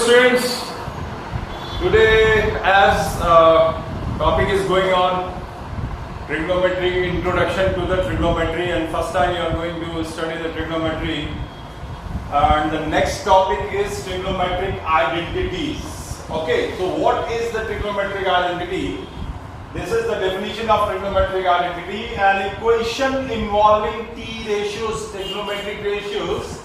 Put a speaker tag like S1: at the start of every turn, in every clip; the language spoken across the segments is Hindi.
S1: students, today as topic is going on trigonometry, introduction to the trigonometry, and first time you are going to study the trigonometry, and the next topic is trigonometric identities. Okay, so what is the trigonometric identity? This is the definition of trigonometric identity: an equation involving t ratios, trigonometric ratios,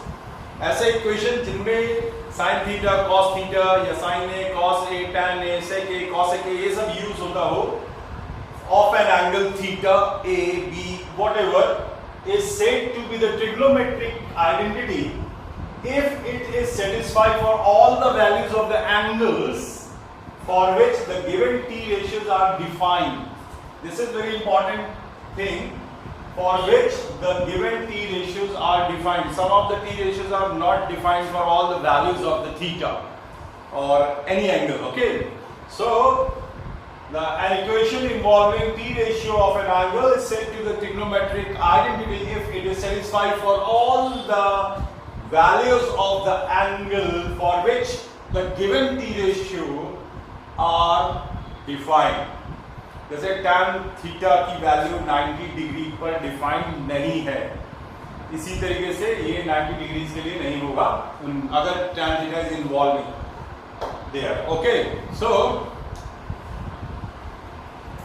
S1: ऐसे इक्वेशन जिनमें साइन थीटा, कॉस थीटा या sine A, cos A, tan A, sec A, cosec A, ये सब यूज होता हो of an angle theta A, B, whatever, is said to be the trigonometric identity if it is satisfied for all the values of the angles for which the given t ratios are defined. This is very important thing, for which the given t ratios are defined. Some of the t ratios are not defined for all the values of the theta or any angle. Okay, so an equation involving t ratio of an angle is said to the trigonometric identity if it is satisfied for all the values of the angle for which the given t ratio are defined. जैसे tan थीटा की वैल्यू 90 डिग्री पर डिफाइंड नहीं है, इसी तरीके से ये 90 डिग्री के लिए नहीं होगा अगर tan theta is involving there. Okay, so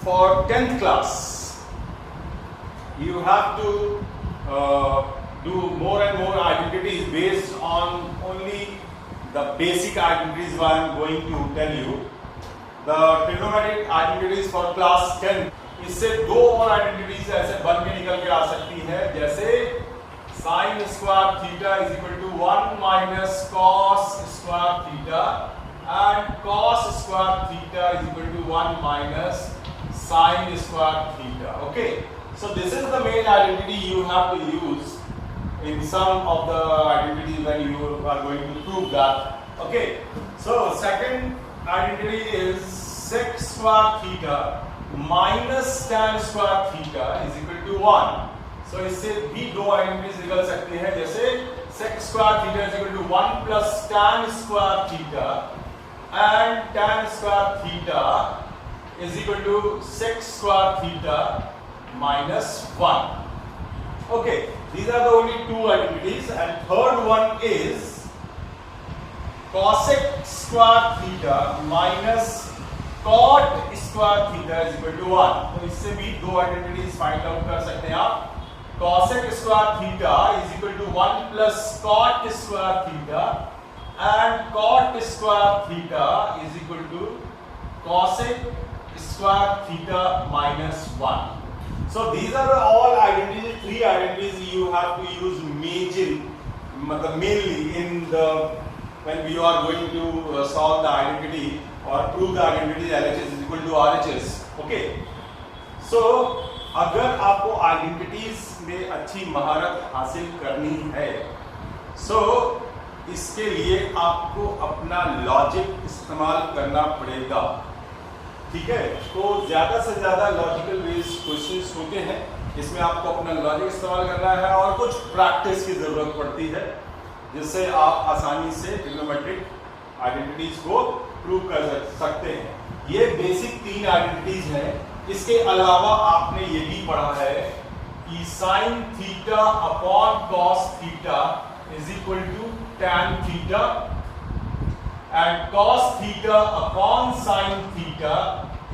S1: for 10th class you have to do more and more identities based on only the basic identities I am going to tell you. The trigonometric identities for class 10, इससे दो और आइडेंटिटीज ऐसे बन के निकल के आ सकती है, जैसे sin square theta is equal to 1 minus cos square theta and cos square theta is equal to 1 minus sin square theta. Okay, so this is the main identity you have to use in some of the identities when you are going to prove that. Okay, so second identity is sec square theta minus tan square theta is equal to 1. So इससे भी दो identities निकल सकती हैं, जैसे sec square theta is equal to 1 plus tan square theta and tan square theta is equal to sec square theta minus 1. Okay, these are the only two identities, and third one is cosec square theta minus cot square theta is equal to 1. तो इससे भी दो identities find out कर सकते हैं आप. cosec square theta is equal to 1 plus cot square theta and cot square theta is equal to cosec square theta minus 1. So these are all identities, three identities you have to use mainly in the when we are going to solve the identity or prove the identity LHS is equal to RHS. Okay, so अगर आपको आइडेंटिटीज में अच्छी महारत हासिल करनी है, so इसके लिए आपको अपना लॉजिक इस्तेमाल करना पड़ेगा. ठीक है, तो ज्यादा से ज्यादा लॉजिकल बेस्ड क्वेश्चंस होते हैं, इसमें आपको अपना लॉजिक इस्तेमाल करना है और कुछ प्रैक्टिस की जरूरत पड़ती है, जिससे आप आसानी से ट्रिग्नोमेट्रिक आइडेंटिटीज को प्रूव कर सकते हैं. ये बेसिक तीन आइडेंटिटीज हैं. इसके अलावा आपने ये भी पढ़ा है कि sine theta upon cos theta is equal to tan theta and cos theta upon sin theta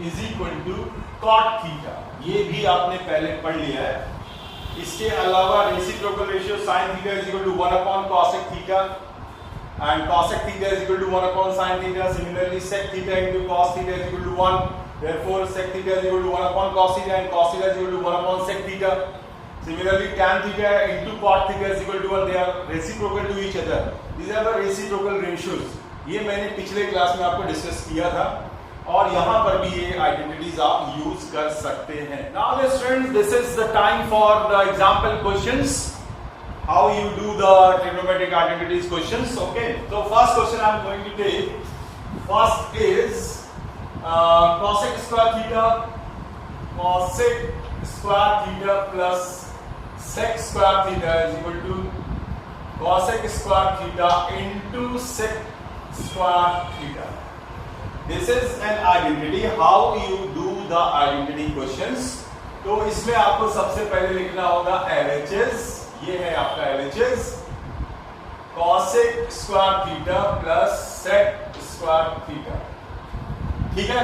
S1: is equal to cot theta. ये भी आपने पहले पढ़ लिया है. इसके अलावा reciprocal ratio sin theta is equal to 1 upon cosec theta and cosec theta is equal to 1 upon sin theta. Similarly, sec theta into cos theta is equal to 1. Therefore, sec theta is equal to 1 upon cos theta and cos theta is equal to 1 upon sec theta. Similarly, tan theta into cot theta is equal to 1. They are reciprocal to each other. These are the reciprocal ratios. ये मैंने पिछले क्लास में आपको डिस्कस किया था, और यहाँ पर भी ये आइडेंटिटीज आप यूज कर सकते हैं. Now dear students, this is the time for the example questions, how you do the trigonometric identities questions. Okay, तो first question I am going to take. First is cosec square theta, cosec square theta plus sec square theta is equal to cosec square theta into sec square theta. This is an identity. How you do the identity questions? तो इसमें आपको सबसे पहले लिखना होगा LHS। ये है आपका LHS, cosec square theta plus sec square theta. ठीक है,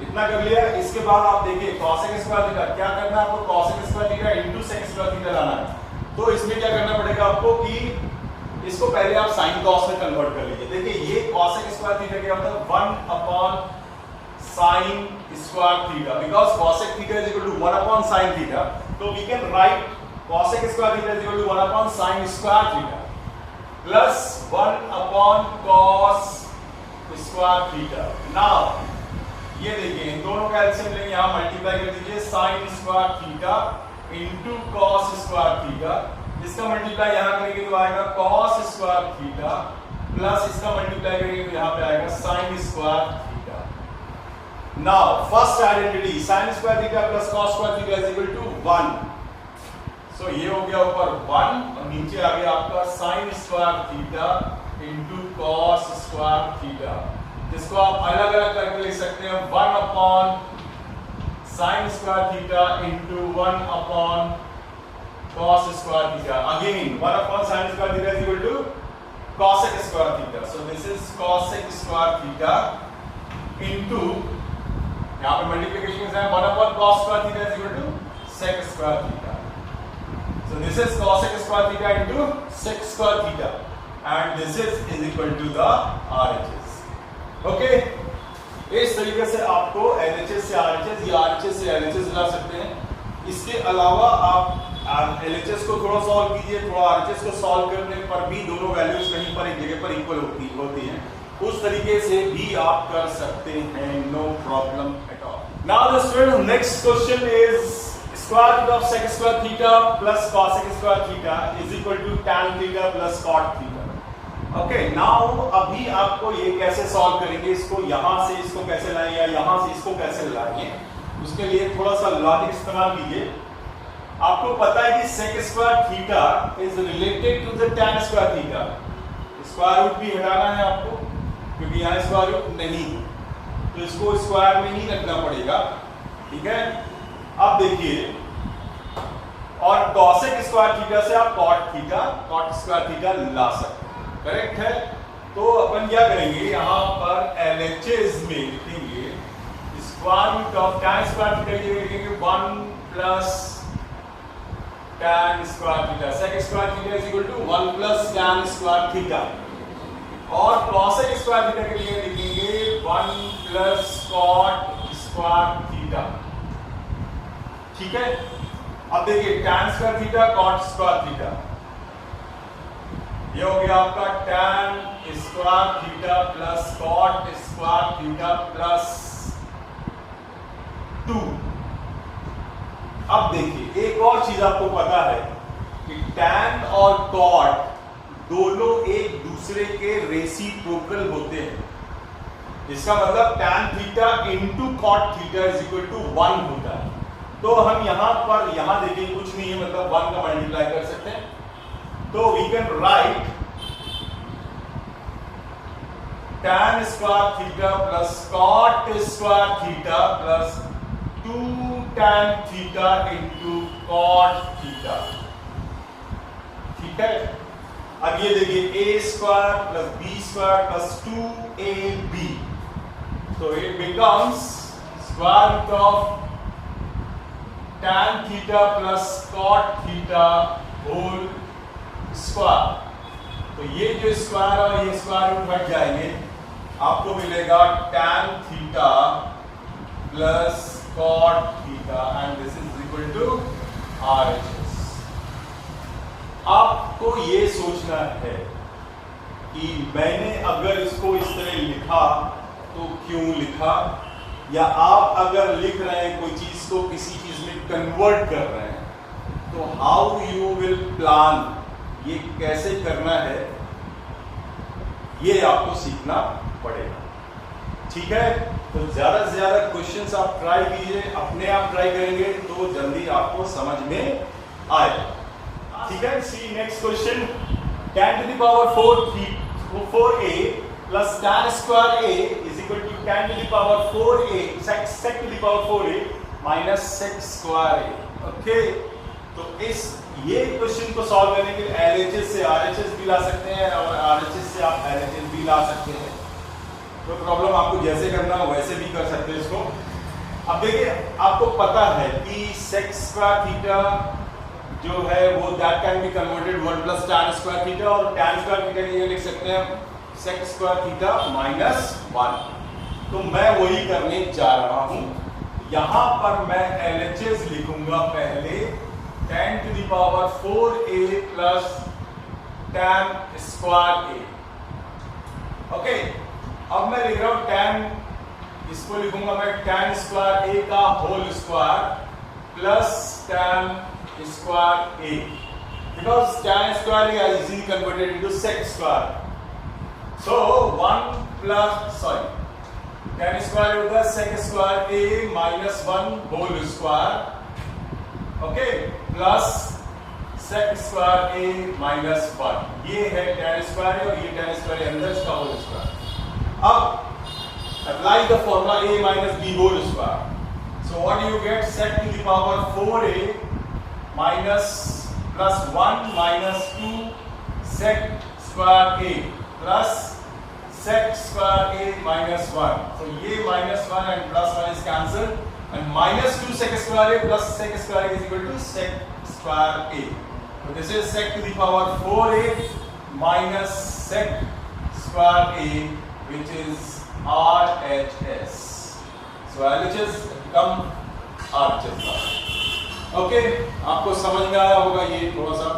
S1: इतना कर लिया। इसके बाद आप देखिए cosec स्क्वायर थीटा क्या करना है आपको, cosec square theta into sec square theta लाना है। तो इसमें क्या करना पड़ेगा आपको कि इसको पहले आप sin cos में कन्वर्ट कर लीजिए। देखिए ये cosec स्क्वायर थीटा क्या होता है, 1 upon sin square theta, because cosec theta is equal to 1 upon sin theta. तो we can write cosec square theta is equal to 1 upon sin square theta plus 1 upon cos square theta. Now ये देखिए इन दोनों का एलसीएम लेंगे, यहां मल्टीप्लाई कर दीजिए, sin square theta into cos square theta. इसका मल्टीप्लाई यहां करेंगे तो आएगा cos स्क्वायर थीटा प्लस इसका मल्टीप्लाई करेंगे तो यहां पे आएगा sin square theta. Now first identity sin square theta plus cos square theta is equal to 1। So ये हो गया ऊपर 1 और नीचे आ गया आपका sin square theta into cos square theta, जिसको आप अलग अलग करके लिख सकते हैं 1 upon sin square theta into 1 upon cos square theta. Again 1 upon sin square theta is equal to cosec square theta. So this is cosec square theta into, यहां पे मल्टीप्लिकेशन है, 1 upon cos square theta is equal to sec square theta. So this is cosec square theta into sec square theta and this is equal to the RHS. Okay? इस तरीके से आपको LHS से RHS या RHS से LHS ला सकते हैं। इसके अलावा आप LHS को थोड़ा सॉल्व कीजिए, थोड़ा RHS को सॉल्व करने पर भी दोनों वैल्यूज कहीं पर एक जगह पर इक्वल होती हैं। उस तरीके से भी आप कर सकते हैं, no problem at all. Now the student, next question is square root of sec square theta plus cosec square theta is equal to tan theta plus cot theta. Okay, now अभी आपको ये कैसे सॉल्व करेंगे, इसको यहां से इसको कैसे लाएंगे या यहां से इसको कैसे लाएंगे, उसके लिए थोड़ा सा लॉजिक इस्तेमाल कीजिए। आपको पता है कि sec square theta is related to the tan square theta। Square root भी हटाना है आपको क्योंकि यहाँ स्क्वायर रूट नहीं, तो इसको स्क्वायर में ही रखना पड़ेगा। ठीक है, अब देखिए, और cosec स्क्वायर थीटा से आप cot स्क्वायर थीटा ला सकते हैं, करेक्ट है। तो अपन क्या करेंगे, यहां पर LHS में लिखेंगे square root of tan square theta के लिए लिखेंगे 1 plus tan square theta, sec square theta is equal to 1 plus tan square theta, और cosec स्क्वायर थीटा के लिए लिखेंगे 1 प्लस cot स्क्वायर थीटा। ठीक है, अब देखिए tan square theta cot square theta, ये हो गया आपका tan square theta plus cot square theta plus 2। अब देखिए एक और चीज आपको पता है कि tan और cot दोनों एक दूसरे के रेसिप्रोकल होते हैं। इसका मतलब tan theta into cot theta is equal to 1 होता है। तो हम यहां पर देखिए कुछ नहीं है, मतलब 1 का मल्टीप्लाई कर सकते हैं। तो we can write tan square theta plus cot square theta plus 2 tan theta into cot theta. ठीक है, अब ये देखिए a square plus b square plus 2ab, तो it becomes square root of tan theta plus cot theta whole square. तो ये जो स्क्वायर और ये स्क्वायर रूट हट जाएंगे, आपको मिलेगा tan theta plus cot theta and this is equal to RHS। आपको ये सोचना है कि मैंने अगर इसको इस तरह लिखा तो क्यों लिखा, या आप अगर लिख रहे हैं कोई चीज को किसी चीज में कन्वर्ट कर रहे हैं, तो हाउ यू विल प्लान, ये कैसे करना है, ये आपको सीखना पड़ेगा। ठीक है, तो ज्यादा से ज्यादा क्वेश्चंस आप ट्राई कीजिए, अपने आप ट्राई करेंगे तो जल्दी आपको समझ में आएगा। ठीक है, see next question, tan to the power 4a plus tan square a is equal to tan to the power 4a sec to the power 4a minus sec square a। Okay, तो इस ये क्वेश्चन को सॉल्व करने के लिए LHS से RHS भी ला सकते हैं और RHS से आप LHS भी ला सकते हैं। तो प्रॉब्लम आपको जैसे करना हो वैसे भी कर सकते हैं इसको। अब देखिए, आपको पता है कि sec स्क्वायर थीटा जो है वो that can be converted 1 plus tan square theta, और tan स्क्वायर थीटा ये लिख सकते हैं sec स्क्वायर थीटा माइनस 1। तो मैं वही करने जा रहा हूं। यहां पर मैं LHS लिखूंगा पहले tan to the power 4a plus tan square a। Okay, अब मैं लिख रहा हूं tan, इसको लिखूंगा मैं tan स्क्वायर a का whole square plus tan square a, because tan square a is easily converted into sec square. So 1 plus tan square होगा sec square a minus 1 whole square, okay, plus sec square a minus 1। ये है tan स्क्वायर और ये tan स्क्वायर अंदर इसका होल स्क्वायर। अब apply the formula a minus b whole square. So what you get sec to the power 4a minus plus 1 minus 2 sec square a plus sec square a minus 1. So ये minus 1 and plus 1 is cancelled, and minus 2 sec square a plus sec square a is equal to sec square a. So this is sec to the power 4a minus sec square a, which is RHS. So LHS become RHS. Okay, आपको समझ में आया होगा ये थोड़ा सा,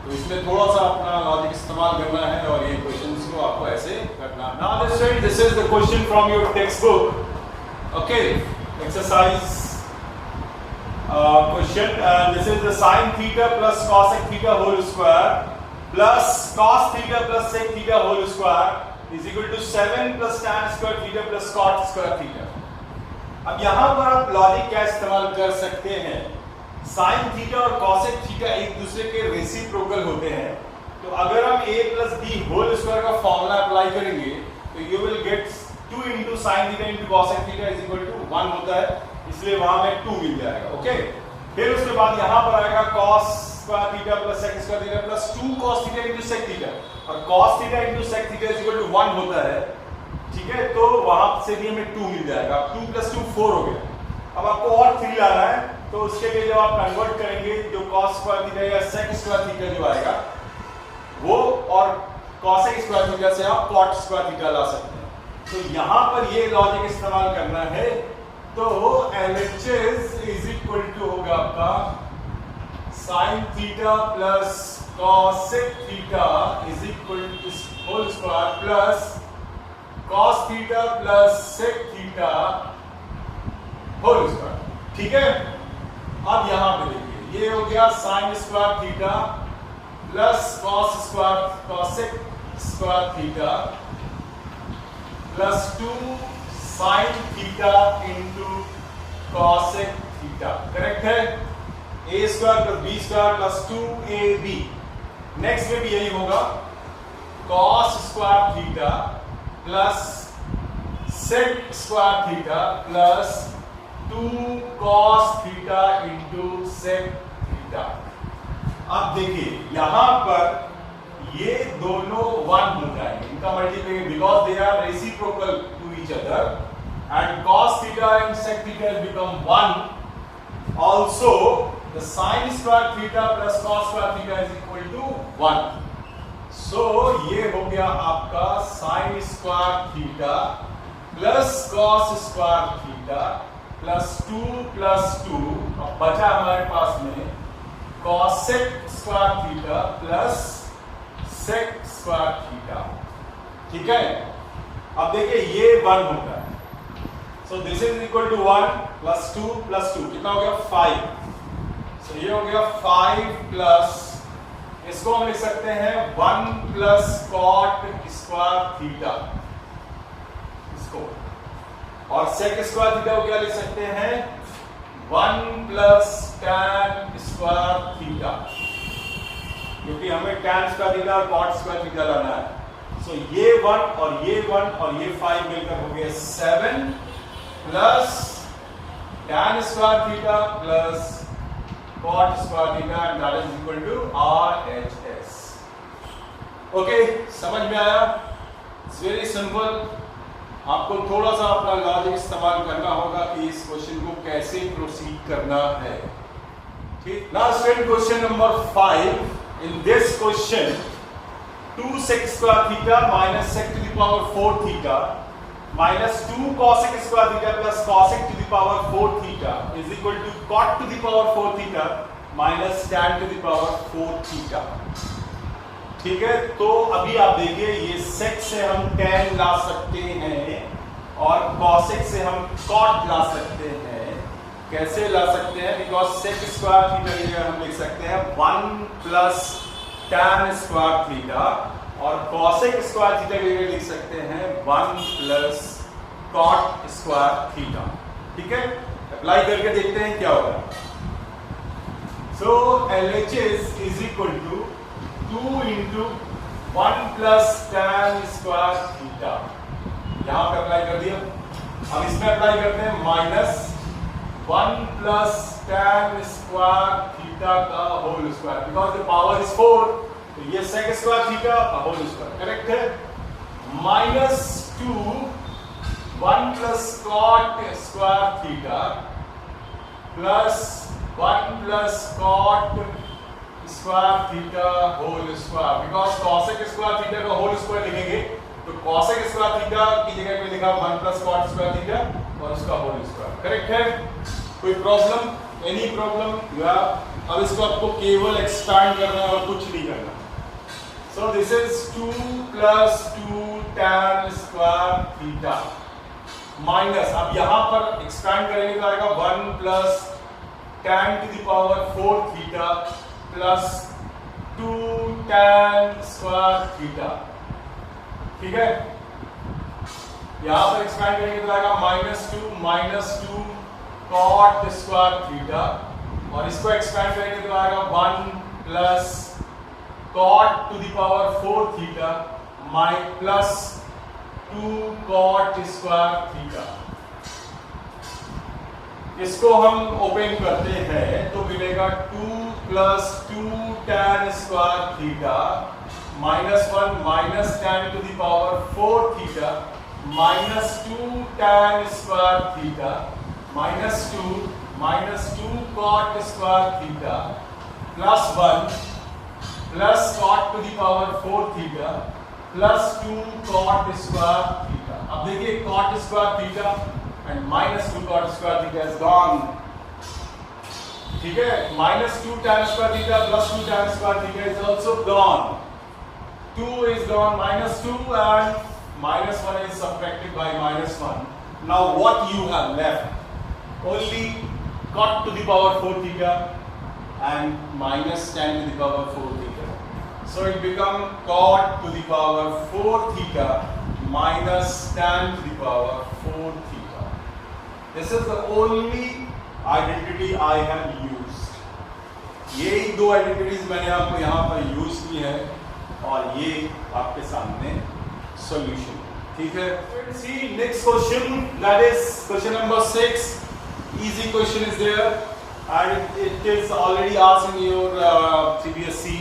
S1: तो इसमें थोड़ा सा अपना लॉजिक इस्तेमाल करना है और ये क्वेश्चंस को आपको ऐसे करना है। Now let's say this is the question from your textbook. Okay, exercise question, and this is the sin theta plus cosec theta whole square plus cos theta plus sec theta whole square is equal to 7 plus tan square theta plus cot square theta. अब यहाँ पर आप लॉजिक क्या इस्तेमाल कर सकते हैं? साइन थीटा और कॉसेक थीटा एक दूसरे के रेसिप्रोकल होते हैं, तो अगर हम a plus B whole square का फॉर्मूला अप्लाई करेंगे तो you will get 2 into sine theta into cosec theta is equal to 1 होता है, इसलिए वहां में 2 मिल जाएगा। ओके, फिर उसके बाद यहां पर आएगा cos square theta plus sec square theta plus 2 cos theta into sec theta, और cos theta into sec theta is equal to 1 होता है। ठीक है, तो वहां से भी हमें 2 मिल जाएगा। 2 प्लस 2 4 हो गया। अब आपको और 3 लाना है, तो उसके लिए जब आप कन्वर्ट करेंगे जो cos स्क्वायर थीटा या sec स्क्वायर थीटा जो आएगा वो, और cosec स्क्वायर थीटा से आप cot स्क्वायर थीटा ला सकते हैं। तो यहां पर ये लॉजिक इस्तेमाल करना है, तो LHS इज इक्वल टू होगा आपका sin theta plus cosec theta is equal to whole square plus cos theta plus sec theta whole square. ठीक है, अब यहां पे देखिए, ये हो गया sin square theta plus cos square cosec square theta plus 2 sin theta into cosec theta. Correct है? a square plus b square plus 2ab। Next में भी यही होगा, cos square theta plus sec square theta plus 2 cos theta into sec theta. अब देखिए यहां पर ये दोनों 1 हो जाएंगे, इनका multiplication, because they are reciprocal to each other, and cos theta and sec theta has become 1. Also the sin square theta plus cos square theta is equal to 1. So ये हो गया आपका sin square theta plus cos square theta plus 2 plus 2, अब बचा हमारे पास में cosec square theta plus sec square theta. ठीक है, अब देखिए ये 1 होता है, so this is equal to 1 plus 2 plus 2, कितना हो गया 5। सो ये हो गया 5 प्लस, इसको हम लिख सकते हैं 1 प्लस cot स्क्वायर थीटा इसको, और sec स्क्वायर थीटा को क्या लिख सकते हैं 1 प्लस tan स्क्वायर थीटा, क्योंकि हमें tan स्क्वायर थीटा और cot स्क्वायर थीटा लाना है। सो ये 1 और ये 1 और ये 5 मिलकर हो गया 7 plus tan square theta plus cot square theta and that is equal to RHS। Okay, समझ में आया? It's very simple. आपको थोड़ा सा अपना लॉजिक इस्तेमाल करना होगा कि इस क्वेश्चन को कैसे प्रोसीड करना है। ठीक, now student question number 5। In this question 2 sec square theta minus sec to the power 4 theta minus 2 cosec square theta plus cosec to the power 4 theta is equal to cot to the power 4 theta minus tan to the power 4 theta। ठीक है, तो अभी आप देखिए ये sec से हम tan ला सकते हैं और cosec से हम cot ला सकते हैं। कैसे ला सकते हैं? बिकॉज sec स्क्वायर थीटा की जगह हम लिख सकते हैं 1 प्लस tan स्क्वायर थीटा और cosec स्क्वायर थीटा की जगह लिख सकते हैं 1 प्लस cot स्क्वायर थीटा। ठीक है, अप्लाई करके देखते हैं क्या होगा। So LHS is equal to 2 into 1 plus tan square theta. यहां पे अप्लाई कर दिया। अब इसमें अप्लाई करते हैं minus 1 plus tan square theta का whole square, because the power is 4, तो ये sec स्क्वायर थीटा का होल स्क्वायर, करेक्ट है। Minus 2 1 plus cot square theta plus 1 plus cot square theta whole square, because cosec square theta का होल स्क्वायर लिखेंगे तो cosec स्क्वायर थीटा की जगह पे लिखा 1 प्लस cot स्क्वायर थीटा और उसका होल स्क्वायर, करेक्ट है। कोई प्रॉब्लम? Any problem? या अब इसको आपको केवल एक्सपैंड करना है और कुछ नहीं करना। So this is 2 plus 2 tan square theta minus, अब यहां पर एक्सपैंड करेंगे तो आएगा 1 plus tan to the power 4 theta plus 2 tan square theta. ठीक है, यहां पर एक्सपैंड करेंगे तो आएगा -2 cot स्क्वायर थीटा और इसको एक्सपैंड करेंगे तो आएगा 1 plus cot to the power 4 theta plus 2 cot square theta. इसको हम ओपन करते हैं तो मिलेगा 2 plus 2 tan square theta minus 1 minus tan to the power 4 theta minus 2 tan square theta minus 2 cot square theta plus 1 plus cot to the power 4 theta plus 2 cot square theta. अब देखिए cot square theta and minus 2 cot square theta is gone। ठीक है, -2 tan square theta plus 2 tan square theta is also gone। 2 is gone, -2 and -1 is subtracted by -1। Now what you have left? Only cot to the power 4 theta and minus tan to the power 4 theta। So it become cot to the power 4 theta minus tan to the power 4 theta। This is the only identity I have used। यही दो आइडेंटिटीज मैंने आपको यहाँ पर यूज की है और ये आपके सामने सॉल्यूशन। ठीक है, see next question, that is question number 6। Easy question is there and it is already asked in your CBSE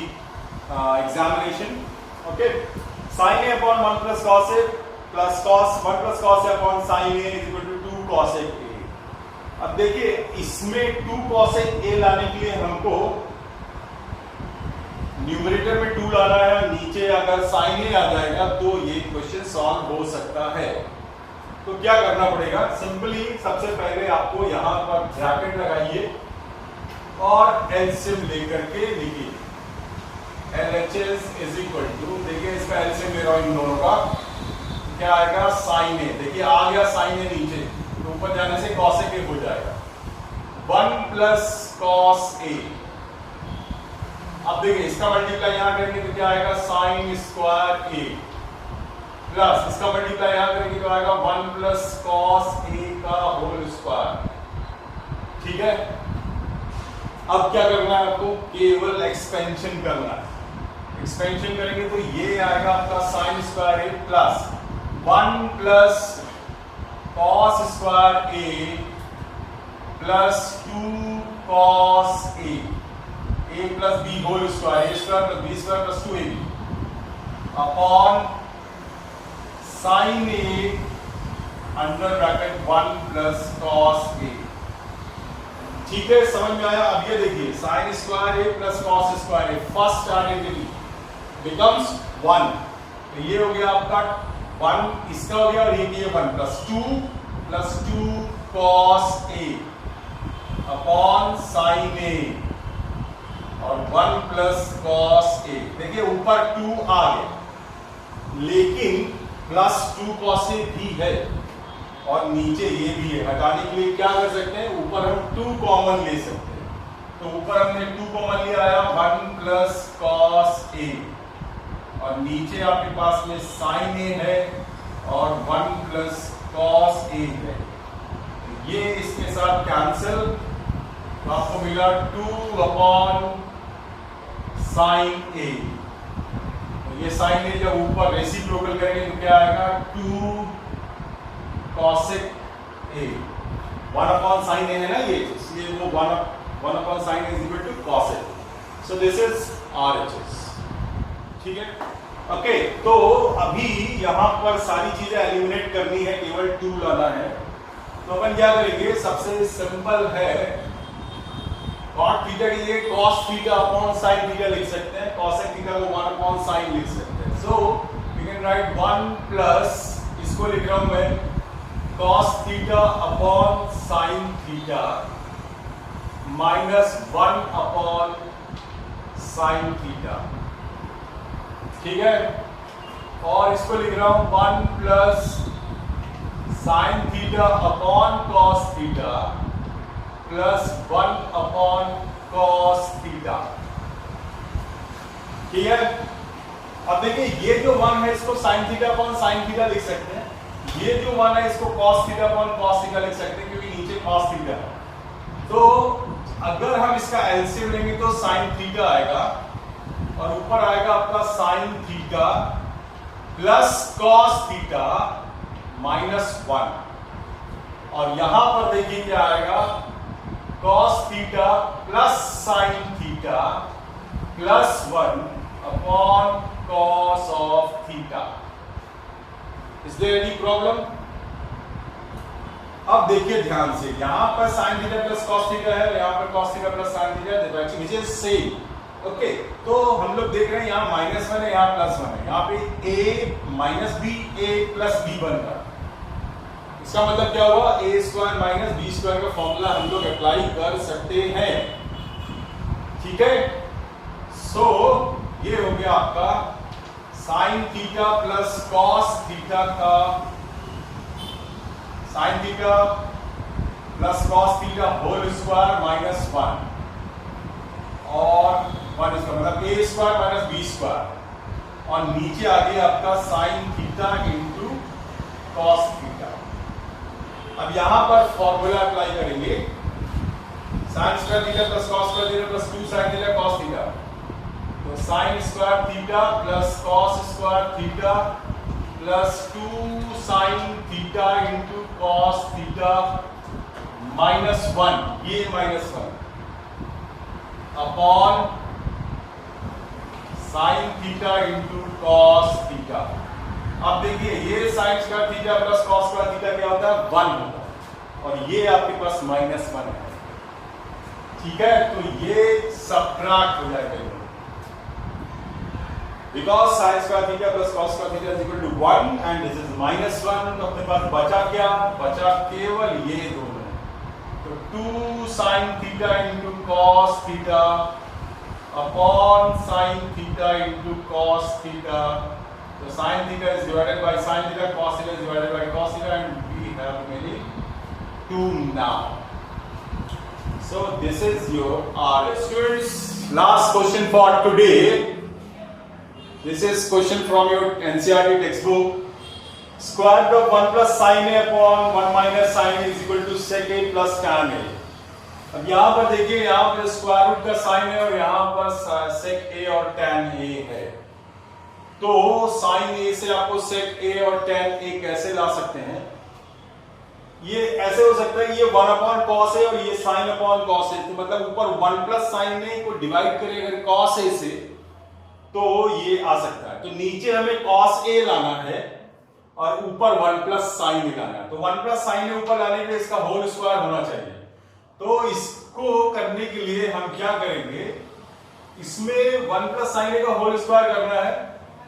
S1: examination। Okay, sin A upon 1 plus cos A plus cos 1 plus cos A upon sin A is equal to 2 cosec A। अब देखिए इसमें 2 cosec A लाने के लिए हमको न्यूमरेटर में 2 लाना है, नीचे अगर sin A आ जाएगा तो ये क्वेश्चन सॉल्व हो सकता है। तो क्या करना पड़ेगा? सिंपली सबसे पहले आपको यहां पर ब्रैकेट लगाइए और एलसीएम लेकर के लिखिए। LHS इज इक्वल टू, देखिए इसका एलसीएम ले रहा हूं इन दोनों का, क्या आएगा? sin A। देखिए आ गया sin A नीचे, तो ऊपर जाने से cos A हो जाएगा 1 प्लस cos A। अब देखिए इसका मल्टीप्लाई यहां करेंगे तो क्या आएगा? sin स्क्वायर A प्लस इसका मल्टीप्लाई यहां करेंगे तो आएगा 1 प्लस cos A का होल स्क्वायर। ठीक है, अब क्या करना है आपको? केवल एक्सपेंशन करना है। एक्सपेंशन करेंगे तो ये आएगा आपका sine square A plus 1 plus cos square A plus 2 cos A plus B whole square, A square plus B square plus 2ab upon sine A under bracket 1 plus cos A. ठीक है, समझ में आया? अब ये देखिए sine square A plus cos square A, first identity becomes 1, तो ये हो गया आपका 1, इसका हो गया, और ये 1 प्लस 2 कॉस ए अपॉन साइन ए और 1 प्लस कॉस ए। देखिए ऊपर 2 आ गया, लेकिन प्लस 2 कॉस ए भी है और नीचे ये भी है। हटाने के लिए क्या कर सकते हैं, ऊपर हम 2 कॉमन ले सकते हैं, तो ऊपर हमने 2 कॉमन लिया आया 1 प्लस कॉस ए, और नीचे आपके पास में साइन ए है और 1 प्लस कॉस ए है। ये इसके साथ कैंसिल, तो आपको मिला 2 अपॉन साइन ए। तो ये साइन ए जब ऊपर रेसिप्रोकल करेंगे तो क्या आएगा, 2 cosec A, 1 upon sine A है ना ये, इसलिए वो 1 upon sine A is equal to cosec. So this is RHS। ठीक है, ओके। तो अभी यहां पर सारी चीजें एलिमिनेट करनी है, केवल 2 लाना है। तो अपन क्या करेंगे, सबसे सिंपल है cot थीटा के लिए cos theta upon sin theta लिख सकते हैं, cosec थीटा को 1 अपॉन sin लिख सकते हैं। So we can write 1 plus, इसको लिख रहा हूं मैं, cos theta upon sin theta minus 1 upon sin theta. ठीक है, और इसको लिख रहा हूं 1 plus sin theta upon cos theta plus 1 upon cos theta. ठीक है, अब देखिए ये जो 1 है इसको sin theta upon sin theta लिख सकते हैं, ये जो 1 है इसको cos theta upon cos theta लिख सकते हैं, क्योंकि नीचे cos थीटा है। तो अगर हम इसका एलसीएम लेंगे तो sin थीटा आएगा और ऊपर आएगा आपका sin theta plus cos theta minus 1, और यहां पर देखिए क्या आएगा, cos theta plus sin theta plus 1 upon cos of theta. Is there any problem? अब देखिए ध्यान से, यहां पर sin theta plus cos theta है, यहां पर cos theta plus sin theta है, विच इज सेम। ओके, तो हम लोग देख रहे हैं यहाँ -1 है, यहाँ +1 है, यहाँ पे a minus B, a plus B बन रहा है। इसका मतलब क्या हुआ, a square minus B square का फॉर्मूला हम लोग अप्लाई कर सकते हैं। ठीक है, सो ये हो गया आपका sin theta plus cos theta का, sin theta plus cos theta whole square minus 1, और 1 इसका मतलब a square minus B square, और नीचे आ गया आपका sin theta into cos theta. अब यहां पर फॉर्मूला अप्लाई करेंगे, sin square theta plus cos square theta plus 2 sin theta cos theta, तो sin square theta plus cos square theta plus 2 sin theta into cos theta minus 1, ये -1 upon sin theta into cos theta. अब देखिए ये sin square theta plus cos square theta क्या होता है, 1 होता है, और ये आपके पास -1 है। ठीक है, तो ये सब्ट्रैक्ट हो जाएगा, because sin square theta plus cos square theta is equal to 1 and this is -1। तो अपने पास बचा क्या, बचा केवल ये दोनों, तो 2 sin theta into cos theta upon sin theta into cos theta. तो sin theta is divided by sin theta, cos theta is divided by cos theta, and we have remaining 2 now. So this is your R. Students, last question for today. This is question from your NCERT textbook. Square root of 1 plus sin A upon 1 minus sin A is equal to sec A plus tan A. अब यहाँ पर देखिए, यहाँ पर स्क्वायर रूट का साइन है और यहाँ पर सेक ए और tan a है। तो साइन ए से आपको सेक ए और tan a कैसे ला सकते हैं? ये ऐसे हो सकता है, ये 1 अपॉन कॉस है और ये साइन अपॉन कॉस है, तो मतलब ऊपर 1 प्लस साइन ए को डिवाइड करें अगर कॉस ए से, तो ये आ सकता है। तो नीचे हमें कॉस ए लाना है और ऊपर 1 प्लस साइन ए लाना है। तो 1 प्लस साइन ए ऊपर लाने के लिए इसका होल स्क्वायर होना चाहिए। तो इसको करने के लिए हम क्या करेंगे, इसमें 1 प्लस साइन ए का होल स्क्वायर करना है,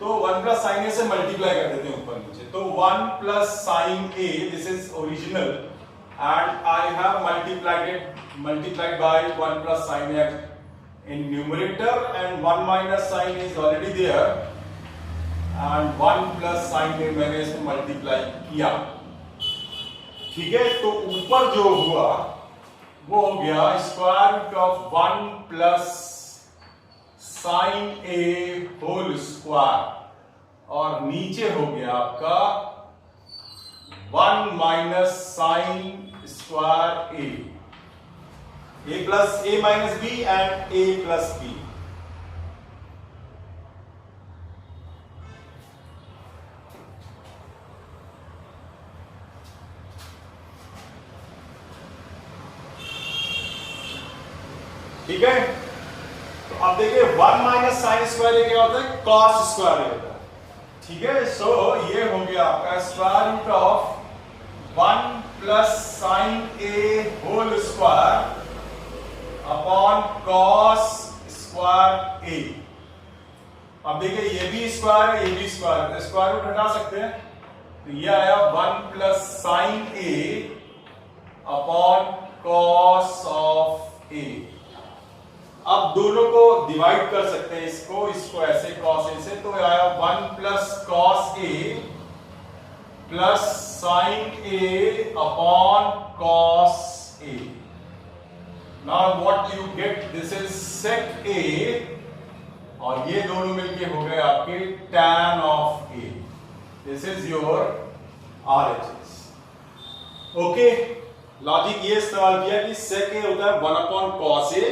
S1: तो 1 प्लस साइन ए से मल्टीप्लाई कर देते हैं ऊपर नीचे। तो 1 plus sine A, this is original, and I have multiplied by 1 plus sine A in numerator, and 1 minus sin is already there, and 1 plus sin a मैंने इसमें मल्टीप्लाई किया। ठीक है, तो ऊपर जो हुआ वो हो गया square root of 1 plus sine A whole square, और नीचे हो गया आपका 1 minus sine square A plus A minus B and A plus B. ठीक है, तो अब देखिए 1 माइनस साइन स्क्वायर क्या होता है, कॉस स्क्वायर होता है। ठीक है, सो ये हो गया आपका square root of 1 plus sine A whole square upon cos square A. अब देखिए ये भी स्क्वायर है, ये भी स्क्वायर है, स्क्वायर रूट हटा सकते हैं, तो ये आया 1 plus sine A upon cos of A. अब दोनों को डिवाइड कर सकते हैं, इसको ऐसे कॉस ए से, तो आया 1 plus cos A plus sine A upon cos A. Now what you get, this is sec A, और ये दोनों मिलके हो गए आपके tan of A. This is your RHS। Okay, logic ये इस्तेमाल किया कि सेक ए होता है 1 अपॉन कॉस ए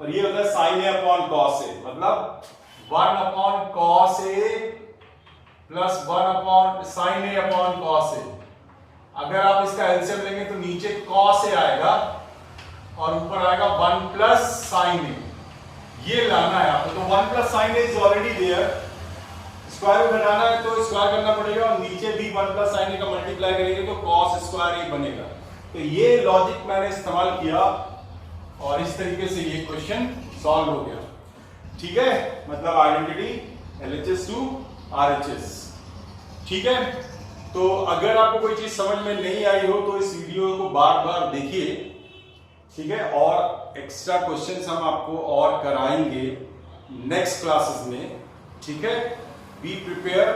S1: और ये होता है साइन ए अपॉन कॉस ए, मतलब 1 upon cos A plus 1 upon sine A upon cos ए। अगर आप इसका एलसीएम लेंगे तो नीचे कॉस ए आएगा और ऊपर आएगा 1 प्लस साइन ए। ये लाना है आपको, तो 1 plus sine A is already there, square root हटाना है तो स्क्वायर करना पड़ेगा, और नीचे भी 1 प्लस साइन ए का मल्टीप्लाई करेंगे तो कॉस स्क्वायर ए बनेगा। तो ये लॉजिक मैंने इस्तेमाल किया और इस तरीके से ये क्वेश्चन सॉल्व हो गया। ठीक है, मतलब आइडेंटिटी LHS टू RHS। ठीक है, तो अगर आपको कोई चीज समझ में नहीं आई हो तो इस वीडियो को बार बार देखिए। ठीक है, और एक्स्ट्रा क्वेश्चंस हम आपको और कराएंगे नेक्स्ट क्लासेस में। ठीक है, बी प्रिपेयर,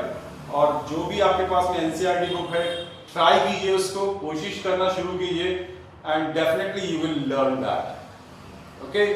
S1: और जो भी आपके पास में NCERT बुक है ट्राई कीजिए, उसको कोशिश करना शुरू कीजिए, and definitely you will learn that. Okay.